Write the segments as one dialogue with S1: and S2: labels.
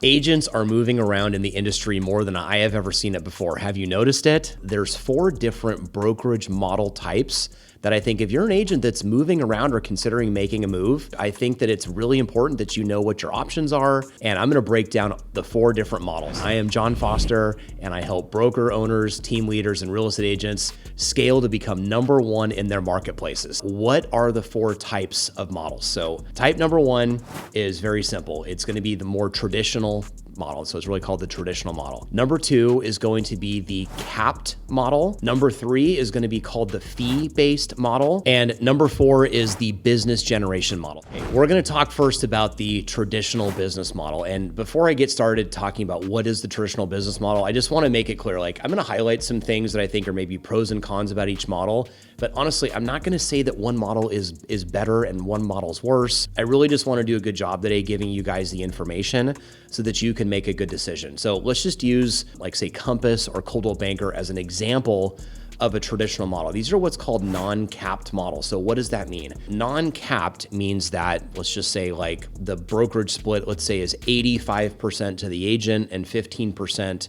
S1: Agents are moving around in the industry more than I have ever seen it before. Have you noticed it? There's 4 different brokerage model types that I think if you're an agent that's moving around or considering making a move, I think that it's really important that you know what your options are. And I'm gonna break down the 4 different models. I am John Foster, and I help broker owners, team leaders, and real estate agents scale to become number 1 in their marketplaces. What are the 4 types of models? So type number 1 is very simple. It's gonna be the more traditional model. So it's really called the traditional model. Number 2 is going to be the capped model. Number 3 is going to be called the fee-based model. And number 4 is the business generation model. Okay, we're going to talk first about the traditional business model. And before I get started talking about what is the traditional business model, I just want to make it clear, like I'm going to highlight some things that I think are maybe pros and cons about each model. But honestly, I'm not going to say that one model is better and one model's worse. I really just want to do a good job today giving you guys the information so that you can make a good decision. So let's just use, like, say, Compass or Coldwell Banker as an example of a traditional model. These are what's called non-capped models. So what does that mean? Non-capped means that, let's just say, like, the brokerage split, let's say, is 85% to the agent and 15%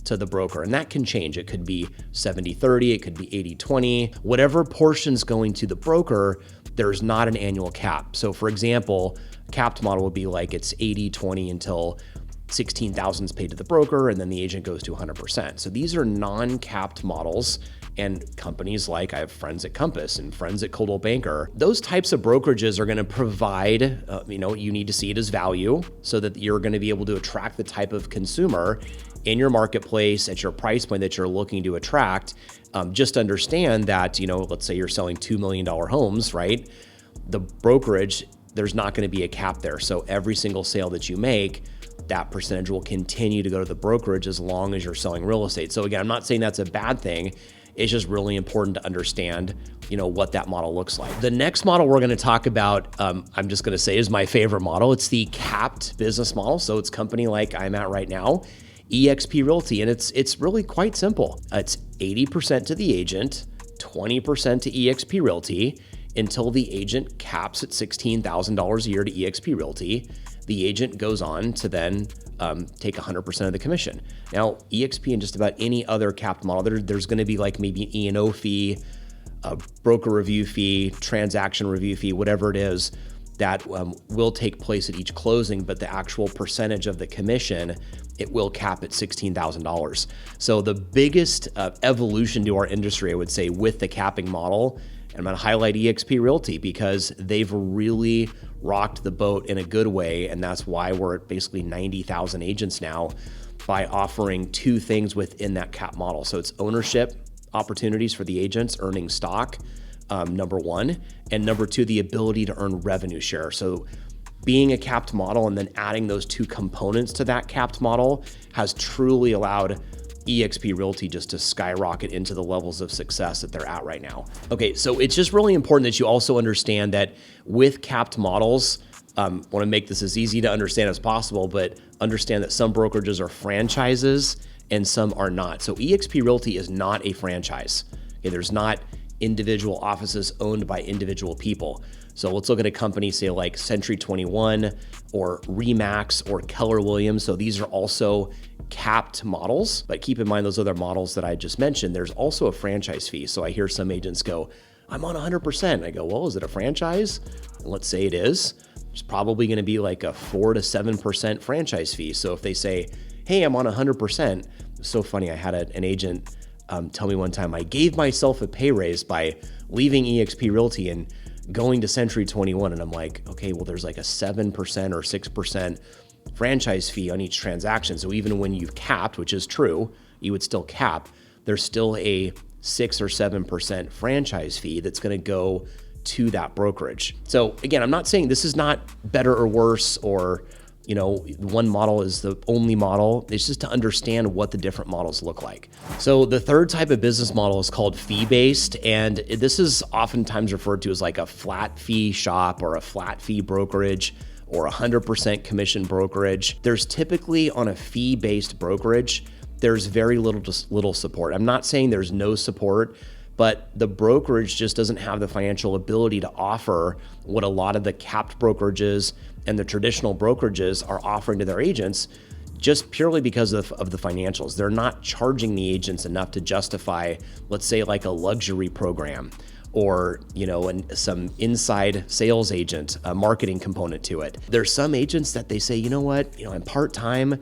S1: to the broker. And that can change. It could be 70-30, it could be 80-20. Whatever portion's going to the broker, there's not an annual cap. So for example, capped model would be like it's 80-20 until 16,000 is paid to the broker, and then the agent goes to 100%. So these are non-capped models, and companies like, I have friends at Compass and friends at Coldwell Banker. Those types of brokerages are going to provide, you need to see it as value so that you're going to be able to attract the type of consumer in your marketplace at your price point that you're looking to attract. Just understand that, let's say you're selling $2 million homes, right? The brokerage, there's not going to be a cap there. So every single sale that you make, that percentage will continue to go to the brokerage as long as you're selling real estate. So again, I'm not saying that's a bad thing. It's just really important to understand, what that model looks like. The next model we're going to talk about, I'm just going to say is my favorite model. It's the capped business model. So it's company like I'm at right now, eXp Realty, and it's really quite simple. It's 80% to the agent, 20% to eXp Realty, until the agent caps at $16,000 a year to eXp Realty. The agent goes on to then take 100% of the commission. Now, eXp and just about any other capped model, there's going to be like maybe an E&O fee, a broker review fee, transaction review fee, whatever it is that will take place at each closing, but the actual percentage of the commission, it will cap at $16,000. So the biggest evolution to our industry, I would say, with the capping model, and I'm going to highlight eXp Realty because they've really rocked the boat in a good way, and that's why we're at basically 90,000 agents now by offering 2 things within that cap model. So it's ownership opportunities for the agents, earning stock, number 1, and number 2, the ability to earn revenue share. So being a capped model and then adding those 2 components to that capped model has truly allowed eXp Realty just to skyrocket into the levels of success that they're at right now. Okay, so it's just really important that you also understand that with capped models, want to make this as easy to understand as possible, but understand that some brokerages are franchises and some are not. So eXp Realty is not a franchise. Okay, there's not individual offices owned by individual people. So let's look at a company, say like Century 21 or Remax or Keller Williams. So these are also capped models, but keep in mind those other models that I just mentioned, there's also a franchise fee. So I hear some agents go, I'm on 100%. I go, well, is it a franchise? And let's say it is. There's probably going to be like a 4 to 7% franchise fee. So if they say, hey, I'm on 100%, it's so funny. I had an agent tell me one time, I gave myself a pay raise by leaving eXp Realty and going to Century 21. And I'm like, okay, well, there's like a 7% or 6% franchise fee on each transaction. So even when you've capped, which is true, you would still cap, there's still a 6 or 7% franchise fee that's going to go to that brokerage. So again, I'm not saying this is not better or worse or, one model is the only model. It's just to understand what the different models look like. So the third type of business model is called fee-based, and this is oftentimes referred to as like a flat fee shop or a flat fee brokerage or 100% commission brokerage. There's typically on a fee-based brokerage, there's very little support. I'm not saying there's no support, but the brokerage just doesn't have the financial ability to offer what a lot of the capped brokerages and the traditional brokerages are offering to their agents just purely because of the financials. They're not charging the agents enough to justify, let's say, like a luxury program, or, some inside sales agent, a marketing component to it. There's some agents that they say, you know what, I'm part-time.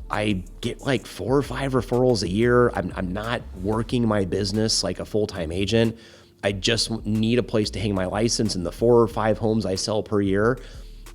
S1: I get like 4 or 5 referrals a year. I'm not working my business like a full-time agent. I just need a place to hang my license in the 4 or 5 homes I sell per year.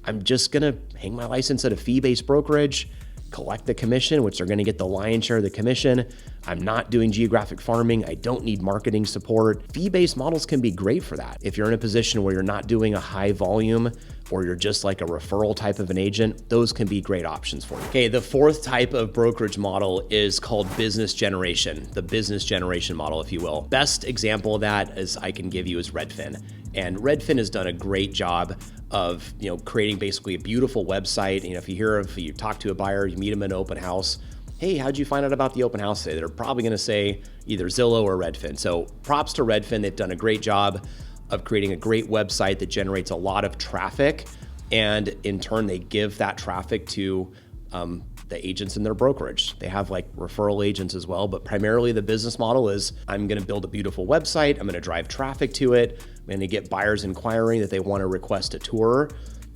S1: I'm just gonna hang my license at a fee-based brokerage, collect the commission, which they're gonna get the lion's share of the commission. I'm not doing geographic farming. I don't need marketing support. Fee-based models can be great for that. If you're in a position where you're not doing a high volume, or you're just like a referral type of an agent, those can be great options for you. Okay, the 4th type of brokerage model is called business generation, the business generation model, if you will. Best example of that as I can give you is Redfin. And Redfin has done a great job of, creating basically a beautiful website. If you talk to a buyer, you meet them in an open house, hey, how'd you find out about the open house today? They're probably gonna say either Zillow or Redfin. So props to Redfin, they've done a great job of creating a great website that generates a lot of traffic, and in turn, they give that traffic to the agents in their brokerage. They have like referral agents as well, but primarily the business model is, I'm gonna build a beautiful website, I'm gonna drive traffic to it, I'm gonna get buyers inquiring that they wanna request a tour,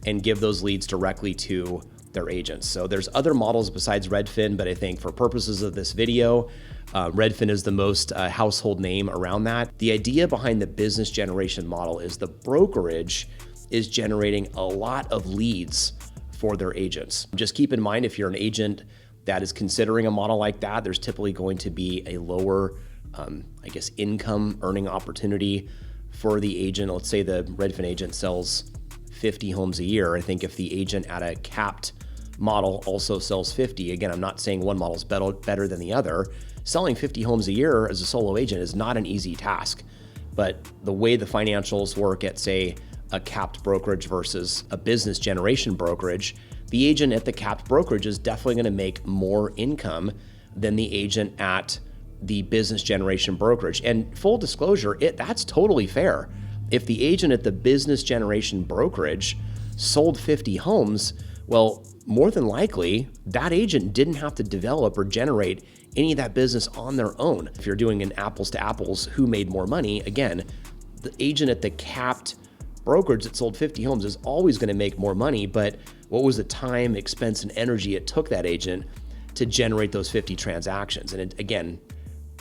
S1: and give those leads directly to their agents. So there's other models besides Redfin, but I think for purposes of this video, Redfin is the most household name around that. The idea behind the business generation model is the brokerage is generating a lot of leads for their agents. Just keep in mind, if you're an agent that is considering a model like that, there's typically going to be a lower, income earning opportunity for the agent. Let's say the Redfin agent sells 50 homes a year. I think if the agent at a capped model also sells 50, again, I'm not saying one model is better than the other. Selling 50 homes a year as a solo agent is not an easy task, but the way the financials work at, say, a capped brokerage versus a business generation brokerage, the agent at the capped brokerage is definitely going to make more income than the agent at the business generation brokerage. And full disclosure, that's totally fair. If the agent at the business generation brokerage sold 50 homes, well, more than likely, that agent didn't have to develop or generate any of that business on their own. If you're doing an apples to apples, who made more money? Again, the agent at the capped brokerage that sold 50 homes is always going to make more money, but what was the time, expense, and energy it took that agent to generate those 50 transactions? And again,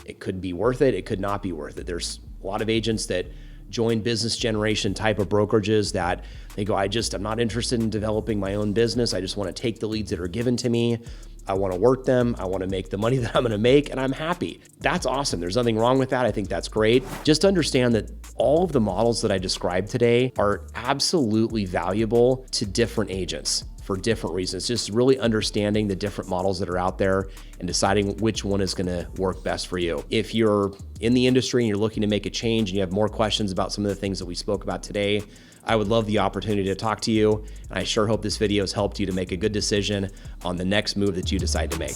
S1: it could be worth it, it could not be worth it. There's a lot of agents that join business generation type of brokerages that they go, I'm not interested in developing my own business. I just want to take the leads that are given to me. I want to work them. I want to make the money that I'm going to make, and I'm happy. That's awesome. There's nothing wrong with that. I think that's great. Just understand that all of the models that I described today are absolutely valuable to different agents for different reasons. Just really understanding the different models that are out there and deciding which one is going to work best for you. If you're in the industry and you're looking to make a change and you have more questions about some of the things that we spoke about today, I would love the opportunity to talk to you. And I sure hope this video has helped you to make a good decision on the next move that you decide to make.